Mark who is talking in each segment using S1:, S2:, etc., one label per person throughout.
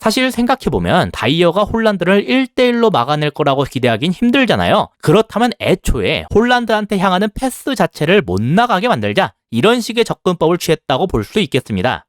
S1: 사실 생각해보면 다이어가 홀란드를 1대1로 막아낼 거라고 기대하긴 힘들잖아요. 그렇다면 애초에 홀란드한테 향하는 패스 자체를 못 나가게 만들자, 이런 식의 접근법을 취했다고 볼 수 있겠습니다.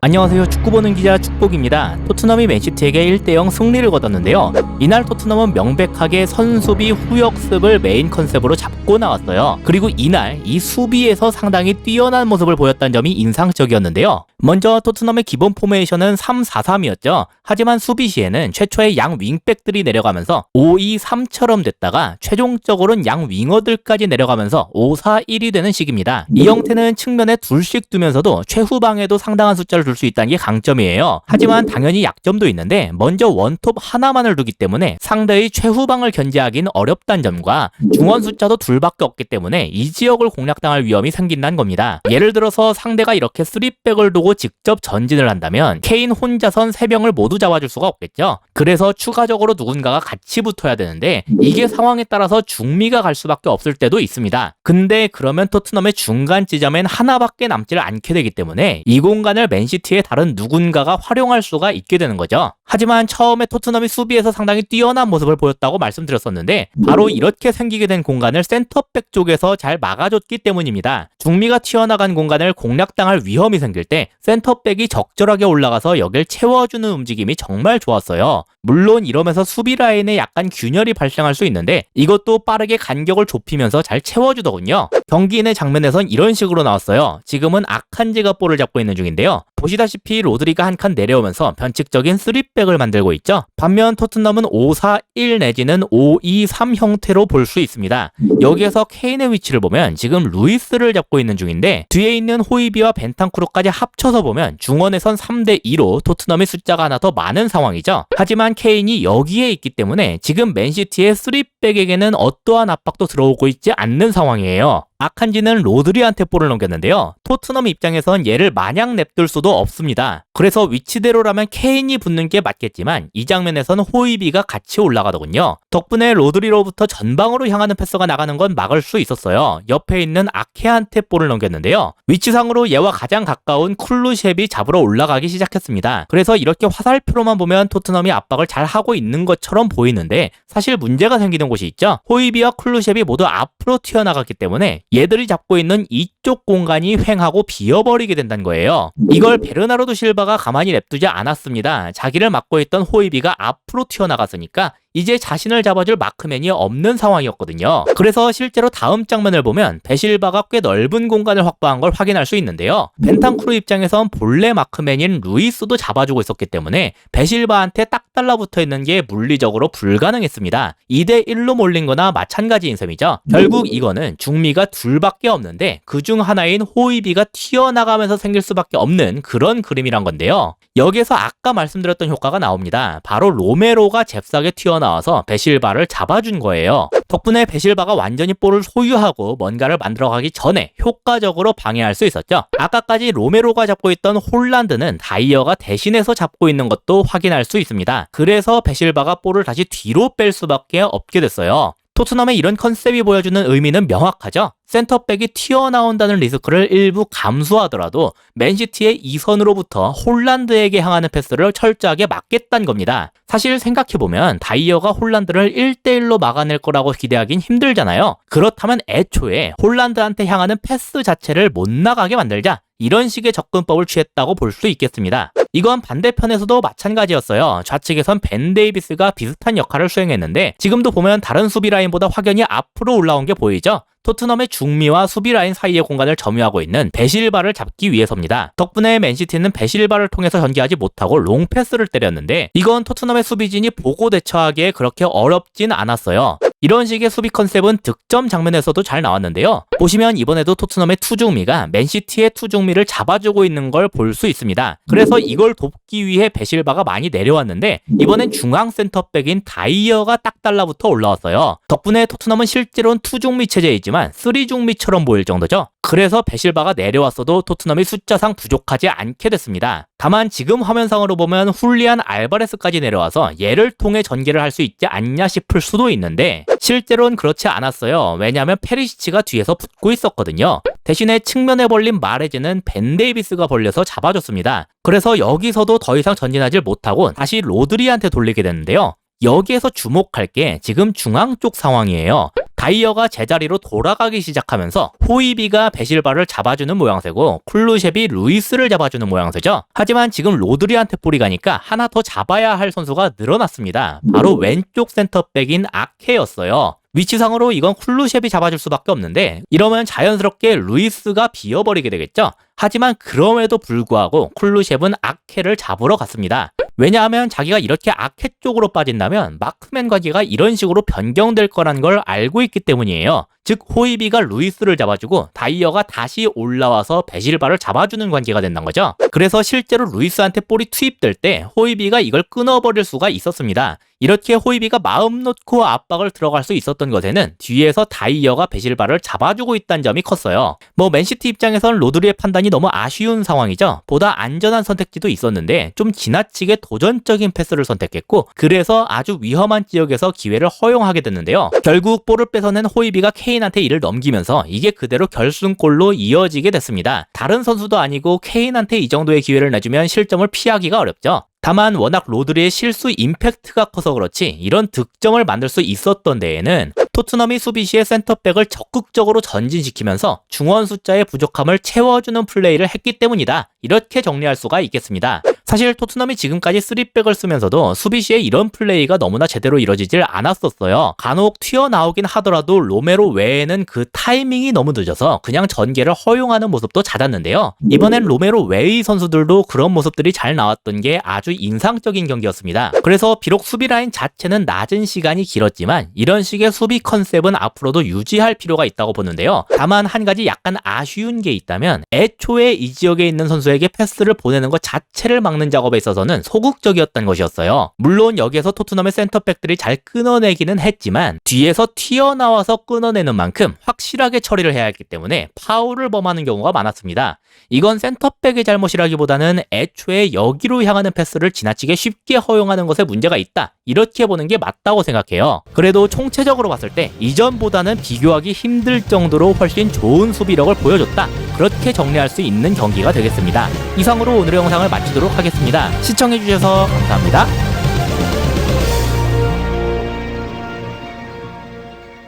S1: 안녕하세요. 축구 보는 기자 축복입니다. 토트넘이 맨시티에게 1대0 승리를 거뒀는데요. 이날 토트넘은 명백하게 선수비 후역습을 메인 컨셉으로 잡고 나왔어요. 그리고 이날 이 수비에서 상당히 뛰어난 모습을 보였다는 점이 인상적이었는데요. 먼저 토트넘의 기본 포메이션은 3-4-3이었죠. 하지만 수비 시에는 최초의 양 윙백들이 내려가면서 5-2-3처럼 됐다가 최종적으로는 양 윙어들까지 내려가면서 5-4-1이 되는 식입니다. 이 형태는 측면에 둘씩 두면서도 최후방에도 상당한 숫자를 둘 수 있다는 게 강점이에요. 하지만 당연히 약점도 있는데 먼저 원톱 하나만을 두기 때문에 상대의 최후방을 견제하기는 어렵다는 점과 중원 숫자도 둘밖에 없기 때문에 이 지역을 공략당할 위험이 생긴다는 겁니다. 예를 들어서 상대가 이렇게 3백을 두고 직접 전진을 한다면 케인 혼자선 3명을 모두 잡아줄 수가 없겠죠. 그래서 추가적으로 누군가가 같이 붙어야 되는데 이게 상황에 따라서 중미가 갈 수밖에 없을 때도 있습니다. 근데 그러면 토트넘의 중간 지점엔 하나밖에 남지를 않게 되기 때문에 이 공간을 맨시티의 다른 누군가가 활용할 수가 있게 되는 거죠. 하지만 처음에 토트넘이 수비에서 상당히 뛰어난 모습을 보였다고 말씀드렸었는데 바로 이렇게 생기게 된 공간을 센터백 쪽에서 잘 막아줬기 때문입니다. 중미가 튀어나간 공간을 공략당할 위험이 생길 때 센터백이 적절하게 올라가서 여길 채워주는 움직임이 정말 좋았어요. 물론 이러면서 수비 라인에 약간 균열이 발생할 수 있는데 이것도 빠르게 간격을 좁히면서 잘 채워주더군요. 경기 내 장면에선 이런 식으로 나왔어요. 지금은 아칸지가 볼을 잡고 있는 중인데요. 보시다시피 로드리가 한 칸 내려오면서 변칙적인 3백을 만들고 있죠. 반면 토트넘은 5-4-1 내지는 5-2-3 형태로 볼 수 있습니다. 여기에서 케인의 위치를 보면 지금 루이스를 잡고 있는 중인데 뒤에 있는 호이비와 벤탄쿠르까지 합쳐서 보면 중원에선 3대2로 토트넘의 숫자가 하나 더 많은 상황이죠. 하지만 케인이 여기에 있기 때문에 지금 맨시티의 3백에게는 어떠한 압박도 들어오고 있지 않는 상황이에요. 아칸지는 로드리한테 볼을 넘겼는데요. 토트넘 입장에선 얘를 마냥 냅둘 수도 없습니다. 그래서 위치대로라면 케인이 붙는 게 맞겠지만 이 장면에선 호이비가 같이 올라가더군요. 덕분에 로드리로부터 전방으로 향하는 패스가 나가는 건 막을 수 있었어요. 옆에 있는 아케한테 볼을 넘겼는데요. 위치상으로 얘와 가장 가까운 쿨루셉이 잡으러 올라가기 시작했습니다. 그래서 이렇게 화살표로만 보면 토트넘이 압박을 잘 하고 있는 것처럼 보이는데 사실 문제가 생기는 곳이 있죠. 호이비와 쿨루셉이 모두 앞으로 튀어나갔기 때문에 얘들이 잡고 있는 이쪽 공간이 횡하고 비어버리게 된다는 거예요. 이걸 베르나르도 실바가 가만히 냅두지 않았습니다. 자기를 막고 있던 호이비가 앞으로 튀어나갔으니까 이제 자신을 잡아줄 마크맨이 없는 상황이었거든요. 그래서 실제로 다음 장면을 보면 베실바가 꽤 넓은 공간을 확보한 걸 확인할 수 있는데요. 벤탄쿠르 입장에선 본래 마크맨인 루이스도 잡아주고 있었기 때문에 베실바한테 딱 달라붙어 있는 게 물리적으로 불가능했습니다. 2대1로 몰린 거나 마찬가지인 셈이죠. 결국 이거는 중미가 둘밖에 없는데 그중 하나인 호이비가 튀어나가면서 생길 수밖에 없는 그런 그림이란 건데요. 여기에서 아까 말씀드렸던 효과가 나옵니다. 바로 로메로가 잽싸게 튀어나와서 베실바를 잡아준 거예요. 덕분에 베실바가 완전히 볼을 소유하고 뭔가를 만들어가기 전에 효과적으로 방해할 수 있었죠. 아까까지 로메로가 잡고 있던 홀란드는 다이어가 대신해서 잡고 있는 것도 확인할 수 있습니다. 그래서 베실바가 볼을 다시 뒤로 뺄 수밖에 없게 됐어요. 토트넘의 이런 컨셉이 보여주는 의미는 명확하죠. 센터백이 튀어나온다는 리스크를 일부 감수하더라도 맨시티의 이선으로부터 홀란드에게 향하는 패스를 철저하게 막겠다는 겁니다. 사실 생각해보면 다이어가 홀란드를 1대1로 막아낼 거라고 기대하긴 힘들잖아요. 그렇다면 애초에 홀란드한테 향하는 패스 자체를 못 나가게 만들자, 이런 식의 접근법을 취했다고 볼 수 있겠습니다. 이건 반대편에서도 마찬가지였어요. 좌측에선 벤 데이비스가 비슷한 역할을 수행했는데 지금도 보면 다른 수비 라인보다 확연히 앞으로 올라온 게 보이죠? 토트넘의 중미와 수비 라인 사이의 공간을 점유하고 있는 베실바를 잡기 위해서입니다. 덕분에 맨시티는 베실바를 통해서 전개하지 못하고 롱패스를 때렸는데 이건 토트넘의 수비진이 보고 대처하기에 그렇게 어렵진 않았어요. 이런 식의 수비 컨셉은 득점 장면에서도 잘 나왔는데요. 보시면 이번에도 토트넘의 투중미가 맨시티의 투중미를 잡아주고 있는 걸 볼 수 있습니다. 그래서 이걸 돕기 위해 베실바가 많이 내려왔는데 이번엔 중앙 센터백인 다이어가 딱 달라붙어 올라왔어요. 덕분에 토트넘은 실제로는 투중미 체제이지만 3중미처럼 보일 정도죠. 그래서 베실바가 내려왔어도 토트넘이 숫자상 부족하지 않게 됐습니다. 다만 지금 화면상으로 보면 훌리안 알바레스까지 내려와서 얘를 통해 전개를 할 수 있지 않냐 싶을 수도 있는데 실제로는 그렇지 않았어요. 왜냐하면 페리시치가 뒤에서 붙고 있었거든요. 대신에 측면에 벌린 마레즈는 벤 데이비스가 벌려서 잡아줬습니다. 그래서 여기서도 더 이상 전진하지 못하고 다시 로드리한테 돌리게 되는데요. 여기에서 주목할 게 지금 중앙 쪽 상황이에요. 다이어가 제자리로 돌아가기 시작하면서 호이비가 베실바를 잡아주는 모양새고 쿨루셉이 루이스를 잡아주는 모양새죠. 하지만 지금 로드리한테 볼이 가니까 하나 더 잡아야 할 선수가 늘어났습니다. 바로 왼쪽 센터백인 아케였어요. 위치상으로 이건 쿨루셉이 잡아줄 수밖에 없는데 이러면 자연스럽게 루이스가 비어버리게 되겠죠. 하지만 그럼에도 불구하고 쿨루셉은 아케를 잡으러 갔습니다. 왜냐하면 자기가 이렇게 아케 쪽으로 빠진다면 마크맨 관계가 이런 식으로 변경될 거란 걸 알고 있기 때문이에요. 즉 호이비가 루이스를 잡아주고 다이어가 다시 올라와서 베실바를 잡아주는 관계가 된다는 거죠. 그래서 실제로 루이스한테 볼이 투입될 때 호이비가 이걸 끊어버릴 수가 있었습니다. 이렇게 호이비가 마음 놓고 압박을 들어갈 수 있었던 것에는 뒤에서 다이어가 베실바를 잡아주고 있다는 점이 컸어요. 맨시티 입장에선 로드리의 판단이 너무 아쉬운 상황이죠. 보다 안전한 선택지도 있었는데 좀 지나치게 도전적인 패스를 선택했고 그래서 아주 위험한 지역에서 기회를 허용하게 됐는데요. 결국 볼을 뺏어낸 호이비가 케인한테 이를 넘기면서 이게 그대로 결승골로 이어지게 됐습니다. 다른 선수도 아니고 케인한테 이 정도의 기회를 내주면 실점을 피하기가 어렵죠. 다만 워낙 로드리의 실수 임팩트가 커서 그렇지 이런 득점을 만들 수 있었던 데에는 토트넘이 수비 시에 센터백을 적극적으로 전진시키면서 중원 숫자의 부족함을 채워주는 플레이를 했기 때문이다. 이렇게 정리할 수가 있겠습니다. 사실 토트넘이 지금까지 3백을 쓰면서도 수비 시에 이런 플레이가 너무나 제대로 이뤄지질 않았었어요. 간혹 튀어나오긴 하더라도 로메로 외에는 그 타이밍이 너무 늦어서 그냥 전개를 허용하는 모습도 잦았는데요. 이번엔 로메로 외의 선수들도 그런 모습들이 잘 나왔던 게 아주 인상적인 경기였습니다. 그래서 비록 수비 라인 자체는 낮은 시간이 길었지만 이런 식의 수비 컨셉은 앞으로도 유지할 필요가 있다고 보는데요. 다만 한 가지 약간 아쉬운 게 있다면 애초에 이 지역에 있는 선수에게 패스를 보내는 것 자체를 막는 작업에 있어서는 소극적이었던 것이었어요. 물론 여기에서 토트넘의 센터백들이 잘 끊어내기는 했지만 뒤에서 튀어나와서 끊어내는 만큼 확실하게 처리를 해야 했기 때문에 파울을 범하는 경우가 많았습니다. 이건 센터백의 잘못이라기보다는 애초에 여기로 향하는 패스를 지나치게 쉽게 허용하는 것에 문제가 있다. 이렇게 보는 게 맞다고 생각해요. 그래도 총체적으로 봤을 때 이전보다는 비교하기 힘들 정도로 훨씬 좋은 수비력을 보여줬다. 그렇게 정리할 수 있는 경기가 되겠습니다. 이상으로 오늘의 영상을 마치도록 하겠습니다. 시청해주셔서 감사합니다.